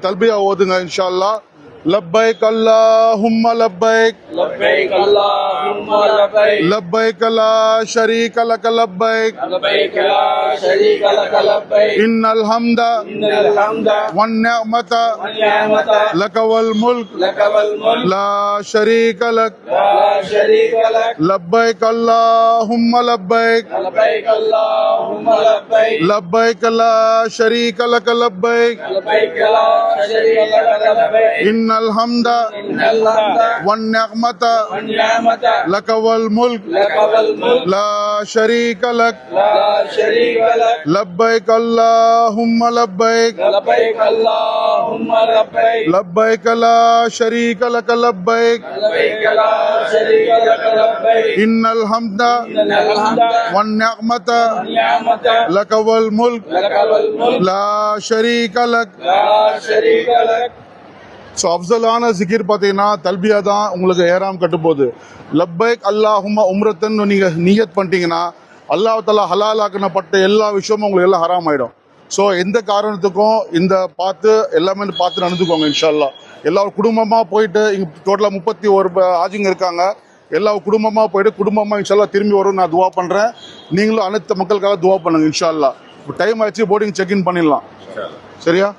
தல்பியா ஓதுங்க இன்ஷா அல்லாஹ். லப்பைக் அல்லாஹும்ம லப்பைக் لبيك اللهم لبيك லப்பைக் லா ஷரீக லக லப்பைக் لبيك لا شريك لك لبيك இன்னல் ஹம்த إن الحمد வன் நிஅமத والنعمة லக வல் முல்க் لك والملك லா ஷரீக லக் لا شريك لك லப்பைக் அல்லாஹும்ம லப்பைக் لبيك اللهم لبيك லப்பைக் லா ஷரீக லக லப்பைக் لبيك لا شريك لك لبيك இன்னல் ஹம்த إن الحمد வன் நிஅமத والنعمة லக வல் முல்க் لك والملك லா ஷரீக லக் لا شريك لك லப்பைக் அல்லாஹும்ம லப்பைக் لبيك اللهم لبيك لبيك لا شريك لك لبيك لبيك لا شريك لك لبيك إن الحمد إن الحمد والنعمة والنعمة لك والملك لك والملك لا شريك لك. لا شريك لك. ஸோ அஃப்சலான ஜிகிர் பார்த்தீங்கன்னா தல்பியா தான் உங்களுக்கு ஏறாம் கட்டு போகுது. லப்பைக் அல்லாஹும்ம உம்ரத்தன்னு நீங்கள் நியத் பண்ணிட்டீங்கன்னா அல்லாஹ் தஆலா ஹலாலாக்கினப்பட்ட எல்லா விஷயமும் உங்களுக்கு எல்லாம் ஹராம் ஆகிடும். ஸோ எந்த காரணத்துக்கும் இந்த எல்லாமே பார்த்து நடந்துக்கோங்க இன்ஷா அல்லாஹ். எல்லாரும் குடும்பமாக போயிட்டு இங்கே டோட்டலாக 31 ஆஜிங்க இருக்காங்க. எல்லா குடும்பமாக போயிட்டு குடும்பமாக இன்ஷா அல்லாஹ் திரும்பி வரும் நான் துவா பண்ணுறேன். நீங்களும் அனைத்து மக்களுக்காக துவா பண்ணுங்க இன்ஷா அல்லாஹ். டைம் ஆயிடுச்சு, போர்டிங் செக்இன் பண்ணிடலாம். சரியா?